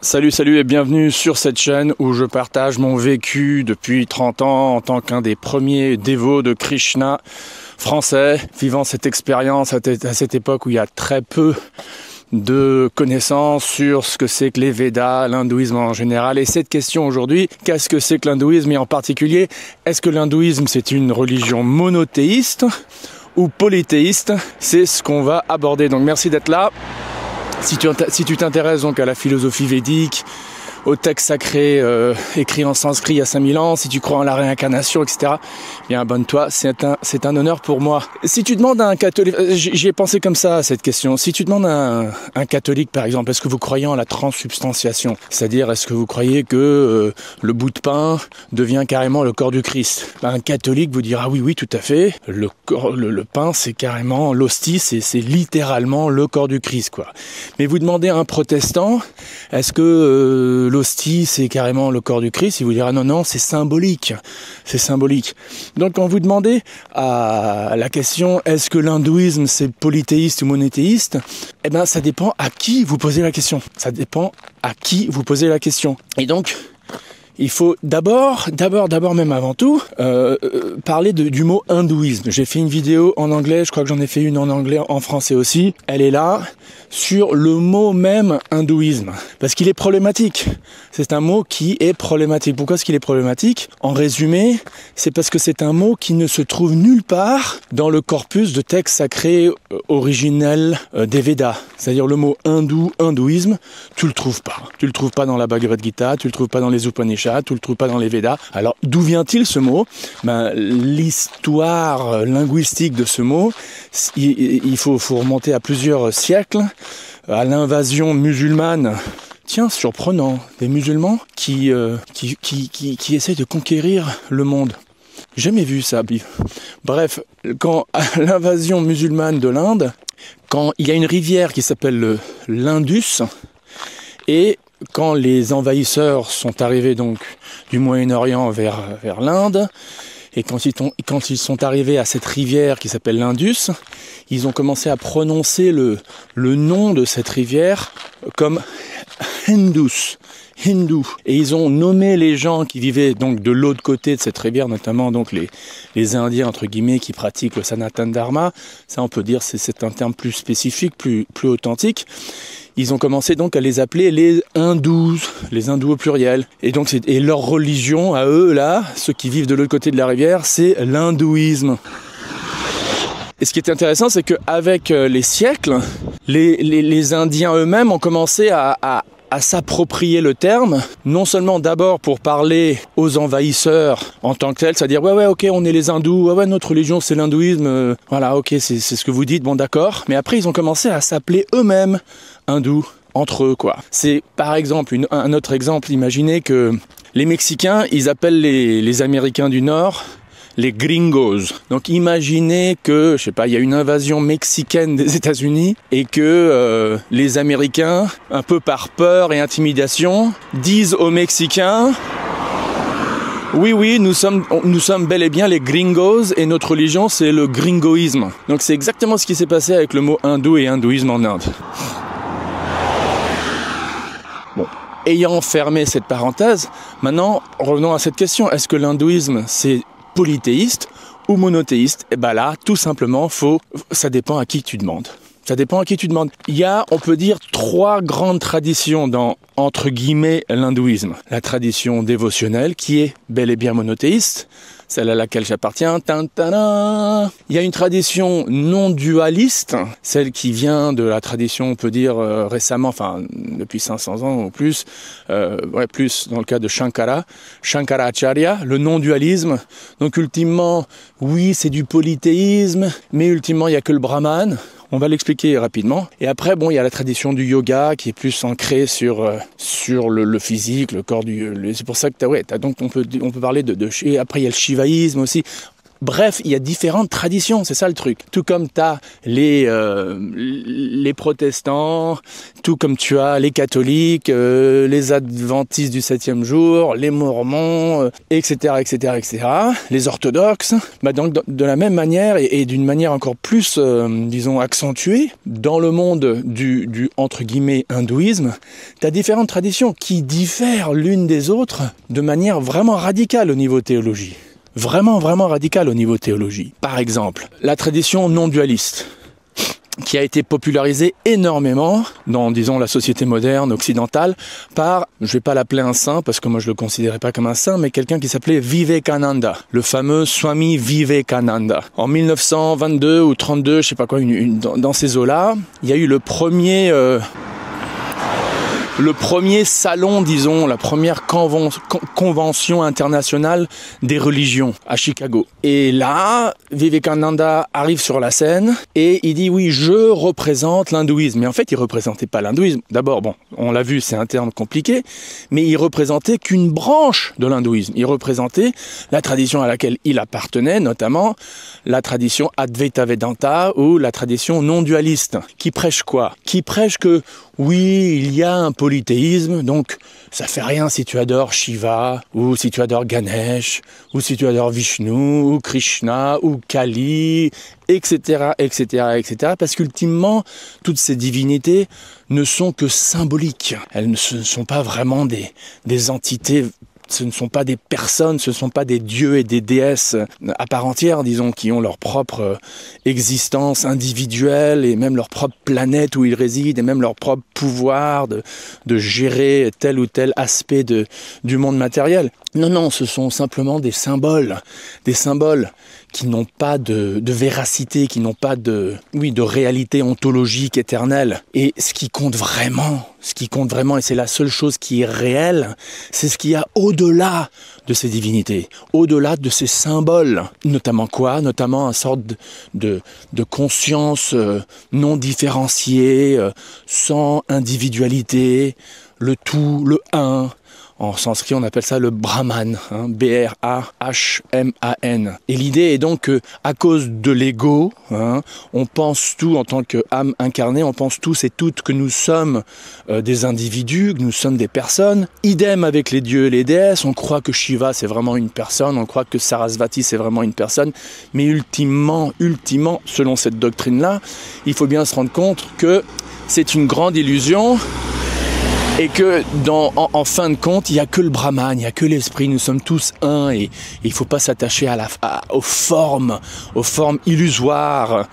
Salut et bienvenue sur cette chaîne où je partage mon vécu depuis 30 ans en tant qu'un des premiers dévots de Krishna français, vivant cette expérience à cette époque où il y a très peu de connaissances sur ce que c'est que les Védas, l'hindouisme en général. Et cette question aujourd'hui, qu'est-ce que c'est que l'hindouisme et en particulier, est-ce que l'hindouisme c'est une religion monothéiste ou polythéiste? C'est ce qu'on va aborder. Donc merci d'être là. Si tu t'intéresses donc à la philosophie védique, aux textes sacrés écrits en sanskrit il y a 5000 ans, si tu crois en la réincarnation, etc., bien abonne-toi, c'est un honneur pour moi. Si tu demandes à un catholique, j'y ai pensé comme ça à cette question, si tu demandes à un catholique par exemple, est-ce que vous croyez en la transsubstantiation? C'est-à-dire, est-ce que vous croyez que le bout de pain devient carrément le corps du Christ? Un catholique vous dira oui, tout à fait, le pain c'est carrément, l'hostie c'est littéralement le corps du Christ, quoi. Mais vous demandez à un protestant, est-ce que l'hostie c'est carrément le corps du Christ, il vous dira non, c'est symbolique. C'est symbolique. Donc quand vous demandez à la question est-ce que l'hindouisme c'est polythéiste ou monothéiste, eh ben ça dépend à qui vous posez la question. Ça dépend à qui vous posez la question. Et donc il faut d'abord, même avant tout, parler du mot hindouisme. J'ai fait une vidéo en anglais, je crois que j'en ai fait une en anglais, en français aussi. Elle est là, sur le mot même hindouisme. Parce qu'il est problématique. C'est un mot qui est problématique. Pourquoi est-ce qu'il est problématique? En résumé, c'est parce que c'est un mot qui ne se trouve nulle part dans le corpus de textes sacrés originels des Védas. C'est-à-dire le mot hindouisme, tu le trouves pas. Tu le trouves pas dans la Bhagavad Gita, tu le trouves pas dans les Upanishads, tu le trouves pas dans les Védas. Alors d'où vient-il ce mot? L'histoire linguistique de ce mot, il faut remonter à plusieurs siècles, à l'invasion musulmane. Tiens, surprenant, des musulmans qui essayent de conquérir le monde. Jamais vu ça. Bref, quand à l'invasion musulmane de l'Inde, quand il y a une rivière qui s'appelle l'Indus, et quand les envahisseurs sont arrivés donc du Moyen-Orient vers l'Inde, et quand ils sont arrivés à cette rivière qui s'appelle l'Indus, ils ont commencé à prononcer le nom de cette rivière comme Hindou. Et ils ont nommé les gens qui vivaient donc de l'autre côté de cette rivière, notamment donc les Indiens entre guillemets qui pratiquent le Sanatan Dharma. Ça on peut dire c'est un terme plus spécifique, plus authentique. Ils ont commencé donc à les appeler les hindous au pluriel. Et donc et leur religion à eux là, ceux qui vivent de l'autre côté de la rivière, c'est l'hindouisme. Et ce qui est intéressant, c'est qu'avec les siècles, les Indiens eux-mêmes ont commencé à s'approprier le terme, non seulement d'abord pour parler aux envahisseurs en tant que tels, c'est-à-dire ouais ok on est les hindous, ouais notre religion c'est l'hindouisme, voilà ok c'est ce que vous dites, bon d'accord, mais après ils ont commencé à s'appeler eux-mêmes hindous, entre eux quoi. C'est par exemple, un autre exemple, imaginez que les Mexicains ils appellent les Américains du Nord les gringos. Donc imaginez que, je sais pas, il y a une invasion mexicaine des États-Unis et que les Américains, un peu par peur et intimidation, disent aux Mexicains oui, nous sommes bel et bien les gringos et notre religion c'est le gringoïsme. Donc c'est exactement ce qui s'est passé avec le mot hindou et hindouisme en Inde. Bon. Ayant fermé cette parenthèse, maintenant revenons à cette question. Est-ce que l'hindouisme c'est polythéiste ou monothéiste? Et ben là, tout simplement, ça dépend à qui tu demandes. Ça dépend à qui tu demandes. Il y a, on peut dire, 3 grandes traditions dans, entre guillemets, l'hindouisme. La tradition dévotionnelle, qui est bel et bien monothéiste, celle à laquelle j'appartiens. Il y a une tradition non dualiste, celle qui vient de la tradition, on peut dire, récemment, enfin, depuis 500 ans ou plus, plus dans le cas de Shankaracharya, le non-dualisme. Donc, ultimement, oui, c'est du polythéisme, mais ultimement, il n'y a que le Brahman. On va l'expliquer rapidement. Et après, bon, il y a la tradition du yoga qui est plus ancrée sur le physique, le corps du. C'est pour ça que donc on peut parler et après il y a le shivaïsme aussi. Bref, il y a différentes traditions, c'est ça le truc. Tout comme tu as les protestants, tout comme tu as les catholiques, les adventistes du 7e jour, les mormons, etc., etc., etc., les orthodoxes. Donc, de la même manière et d'une manière encore plus, disons, accentuée, dans le monde du entre guillemets, hindouisme, tu as différentes traditions qui diffèrent l'une des autres de manière vraiment radicale au niveau théologie. Vraiment, vraiment radicale au niveau théologie. Par exemple, la tradition non-dualiste, qui a été popularisée énormément dans, disons, la société moderne occidentale par, je vais pas l'appeler un saint parce que moi je le considérais pas comme un saint, mais quelqu'un qui s'appelait Vivekananda, le fameux Swami Vivekananda. En 1922 ou 32, je sais pas quoi, dans ces eaux-là, il y a eu le premier salon, disons, la première convention internationale des religions à Chicago. Et là, Vivekananda arrive sur la scène et il dit oui, je représente l'hindouisme. Mais en fait, il représentait pas l'hindouisme. D'abord, bon, on l'a vu, c'est un terme compliqué, mais il représentait qu'une branche de l'hindouisme. Il représentait la tradition à laquelle il appartenait, notamment la tradition Advaita Vedanta ou la tradition non dualiste. Qui prêche quoi? Qui prêche que oui, il y a un polythéisme, donc ça fait rien si tu adores Shiva, ou si tu adores Ganesh, ou si tu adores Vishnu, ou Krishna, ou Kali, etc., etc., etc., parce qu'ultimement, toutes ces divinités ne sont que symboliques. Elles ne sont pas vraiment des entités. Ce ne sont pas des personnes, ce ne sont pas des dieux et des déesses à part entière, disons, qui ont leur propre existence individuelle et même leur propre planète où ils résident et même leur propre pouvoir de gérer tel ou tel aspect du monde matériel. Non, non, ce sont simplement des symboles qui n'ont pas de véracité, qui n'ont pas de réalité ontologique éternelle. Et ce qui compte vraiment, et c'est la seule chose qui est réelle, c'est ce qu'il y a au-delà de ces divinités, au-delà de ces symboles. Notamment quoi? Notamment une sorte de conscience non différenciée, sans individualité, le tout, le un. En sanskrit, on appelle ça le Brahman, hein, B-R-A-H-M-A-N. Et l'idée est donc qu'à cause de l'ego, hein, on pense tout en tant qu'âme incarnée, on pense tous et toutes que nous sommes des individus, que nous sommes des personnes. Idem avec les dieux et les déesses, on croit que Shiva c'est vraiment une personne, on croit que Sarasvati c'est vraiment une personne, mais ultimement, selon cette doctrine-là, il faut bien se rendre compte que c'est une grande illusion. Et que en fin de compte, il n'y a que le Brahman, il n'y a que l'esprit, nous sommes tous un et il ne faut pas s'attacher aux formes illusoires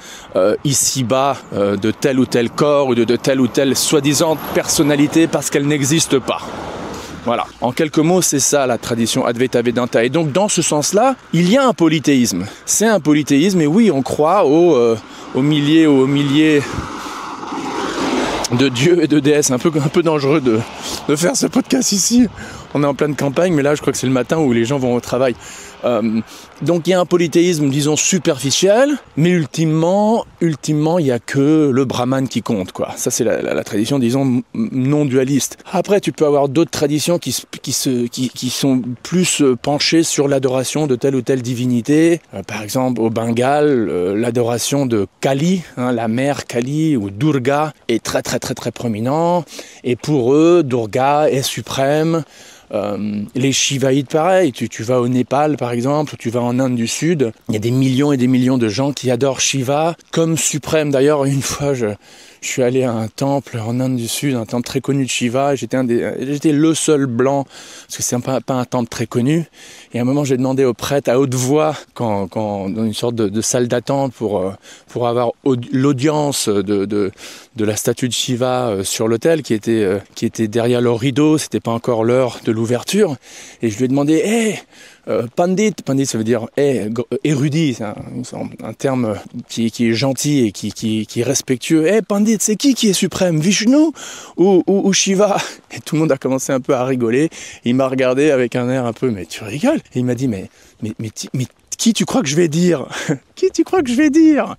ici-bas de tel ou tel corps ou de telle ou telle soi-disant personnalité parce qu'elle n'existe pas. Voilà, en quelques mots, c'est ça la tradition Advaita Vedanta. Et donc dans ce sens-là, il y a un polythéisme. C'est un polythéisme et oui, on croit aux milliers de dieux et de déesses. Un peu dangereux de faire ce podcast ici. On est en pleine campagne, mais là je crois que c'est le matin où les gens vont au travail. Donc il y a un polythéisme, disons, superficiel, mais ultimement, il n'y a que le Brahman qui compte, quoi. Ça c'est la tradition, disons, non dualiste. Après, tu peux avoir d'autres traditions qui sont plus penchées sur l'adoration de telle ou telle divinité. Par exemple, au Bengale, l'adoration de Kali, hein, la mère Kali ou Durga est très très très très prominent. Et pour eux, Durga est suprême. Les Shivaïtes, pareil, tu vas au Népal par exemple, ou tu vas en Inde du Sud, il y a des millions et des millions de gens qui adorent Shiva comme suprême. D'ailleurs, une fois je suis allé à un temple en Inde du Sud, un temple très connu de Shiva, j'étais le seul blanc, parce que c'est pas un temple très connu, et à un moment j'ai demandé au prêtre à haute voix, quand dans une sorte de salle d'attente pour avoir l'audience de la statue de Shiva sur l'autel qui était derrière le rideau, c'était pas encore l'heure de l'ouverture, et je lui ai demandé Pandit ça veut dire érudit, c'est un terme qui est gentil et qui est respectueux. Pandit, c'est qui est suprême, Vishnu ou Shiva? Et tout le monde a commencé un peu à rigoler. Il m'a regardé avec un air un peu, mais tu rigoles? Et il m'a dit, mais qui tu crois que je vais dire? Qui tu crois que je vais dire?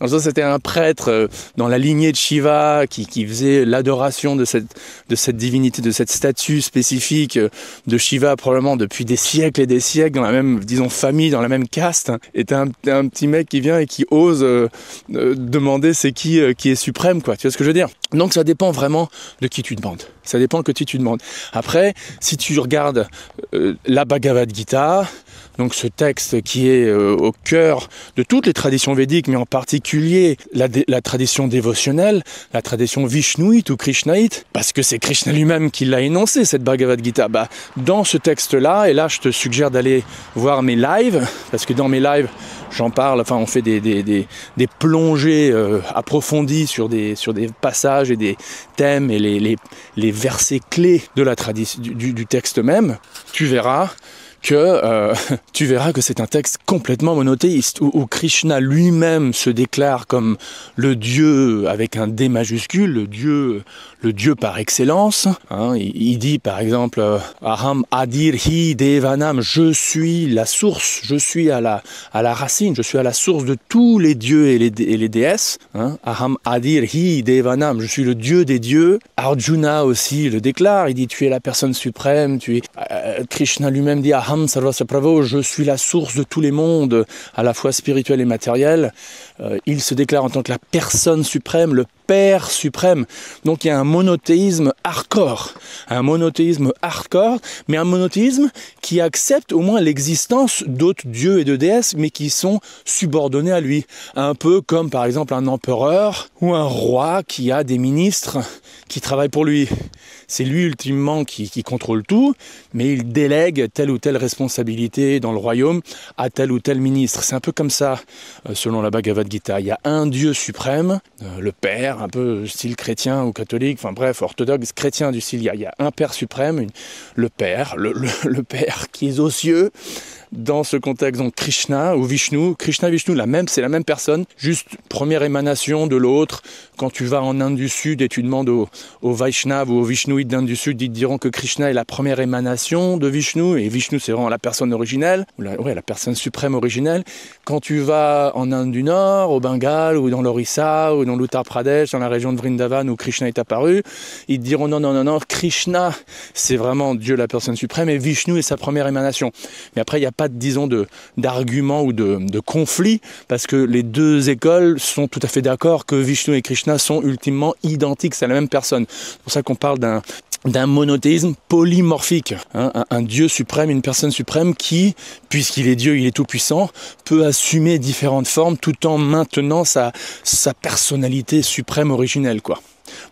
Donc ça, c'était un prêtre dans la lignée de Shiva qui faisait l'adoration de cette divinité, de cette statue spécifique de Shiva, probablement depuis des siècles et des siècles, dans la même, disons, famille, dans la même caste. Et t'as un petit mec qui vient et qui ose demander c'est qui est suprême, quoi. Tu vois ce que je veux dire? Donc ça dépend vraiment de qui tu demandes. Ça dépend de qui tu demandes. Après, si tu regardes la Bhagavad Gita, donc ce texte qui est au cœur de toutes les traditions védiques, mais en particulier la tradition dévotionnelle, la tradition vishnouite ou krishnaïte, parce que c'est Krishna lui-même qui l'a énoncé, cette Bhagavad Gita. Bah, dans ce texte-là, et là je te suggère d'aller voir mes lives, parce que dans mes lives, j'en parle, enfin on fait des plongées approfondies sur des passages et des thèmes et les versets clés de la tradition du texte même, tu verras que c'est un texte complètement monothéiste, où Krishna lui-même se déclare comme le Dieu avec un D majuscule, le Dieu par excellence. Hein, il dit par exemple Aham Adir Hi Devanam, je suis la source, je suis à la racine, je suis à la source de tous les dieux et les déesses. Hein, Aham Adir Hi Devanam, je suis le Dieu des dieux. Arjuna aussi le déclare, il dit tu es la personne suprême, Krishna lui-même dit Aham Sarvasya Pravo, je suis la source de tous les mondes, à la fois spirituel et matériel. Il se déclare en tant que la personne suprême, le Père suprême. Donc il y a un monothéisme hardcore, mais un monothéisme qui accepte au moins l'existence d'autres dieux et de déesses, mais qui sont subordonnés à lui. Un peu comme par exemple un empereur ou un roi qui a des ministres qui travaillent pour lui. C'est lui ultimement qui contrôle tout, mais il délègue telle ou telle responsabilité dans le royaume à tel ou tel ministre. C'est un peu comme ça, selon la Bhagavad Gita. Il y a un Dieu suprême, le Père, un peu style chrétien ou catholique, enfin bref, orthodoxe, chrétien du style. Il y a un Père suprême, le Père, le Père qui est aux cieux. Dans ce contexte, donc Krishna ou Vishnu, c'est la même personne, juste première émanation de l'autre. Quand tu vas en Inde du Sud et tu demandes aux Vaishnavas ou aux Vishnouites d'Inde du Sud, ils te diront que Krishna est la première émanation de Vishnu, et Vishnu c'est vraiment la personne originelle, ou la personne suprême originelle. Quand tu vas en Inde du Nord, au Bengale, ou dans l'Orissa, ou dans l'Uttar Pradesh, dans la région de Vrindavan où Krishna est apparu, ils te diront non, Krishna c'est vraiment Dieu la personne suprême, et Vishnu est sa première émanation. Mais après il n'y a pas d'argument ou de conflit, parce que les deux écoles sont tout à fait d'accord que Vishnu et Krishna sont ultimement identiques, c'est la même personne. C'est pour ça qu'on parle d'un monothéisme polymorphique, hein, un Dieu suprême, une personne suprême qui, puisqu'il est Dieu, il est tout puissant, peut assumer différentes formes tout en maintenant sa personnalité suprême originelle, quoi.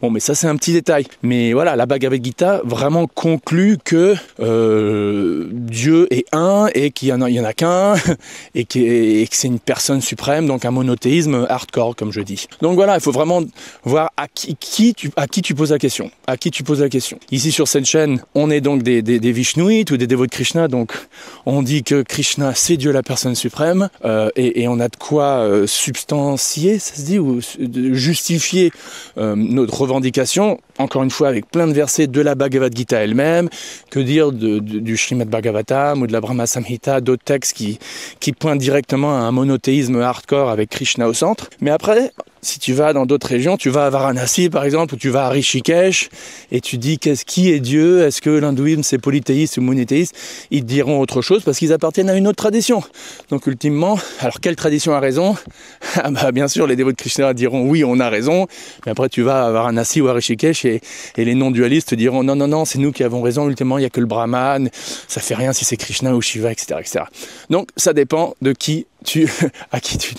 Bon, mais ça c'est un petit détail. Mais voilà, la Bhagavad Gita vraiment conclut que Dieu est un et qu'il y en a qu'un et que c'est une personne suprême, donc un monothéisme hardcore, comme je dis. Donc voilà, il faut vraiment voir à qui tu poses la question. À qui tu poses la question. Ici sur cette chaîne, on est donc des Vishnouites ou des dévots de Krishna, donc on dit que Krishna c'est Dieu la personne suprême et on a de quoi substancier, ça se dit, ou justifier notre revendication, encore une fois avec plein de versets de la Bhagavad Gita elle-même, que dire du Srimad Bhagavatam ou de la Brahma Samhita, d'autres textes qui pointent directement à un monothéisme hardcore avec Krishna au centre. Mais après, si tu vas dans d'autres régions, tu vas à Varanasi par exemple, ou tu vas à Rishikesh, et tu dis qui est Dieu, est-ce que l'hindouisme c'est polythéiste ou monothéiste, ils te diront autre chose parce qu'ils appartiennent à une autre tradition. Donc ultimement, alors quelle tradition a raison? Ah bah bien sûr les dévots de Krishna diront oui on a raison, mais après tu vas à Varanasi ou à Rishikesh et les non-dualistes te diront non c'est nous qui avons raison, ultimement il n'y a que le Brahman, ça fait rien si c'est Krishna ou Shiva, etc. Donc ça dépend de à qui tu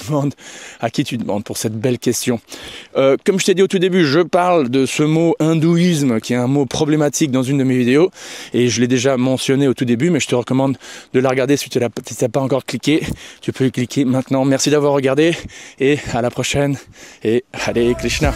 demandes pour cette belle question. Comme je t'ai dit au tout début, je parle de ce mot hindouisme qui est un mot problématique dans une de mes vidéos et je l'ai déjà mentionné au tout début, mais je te recommande de la regarder si tu n'as pas encore cliqué. Tu peux y cliquer maintenant. Merci d'avoir regardé et à la prochaine et Hare Krishna.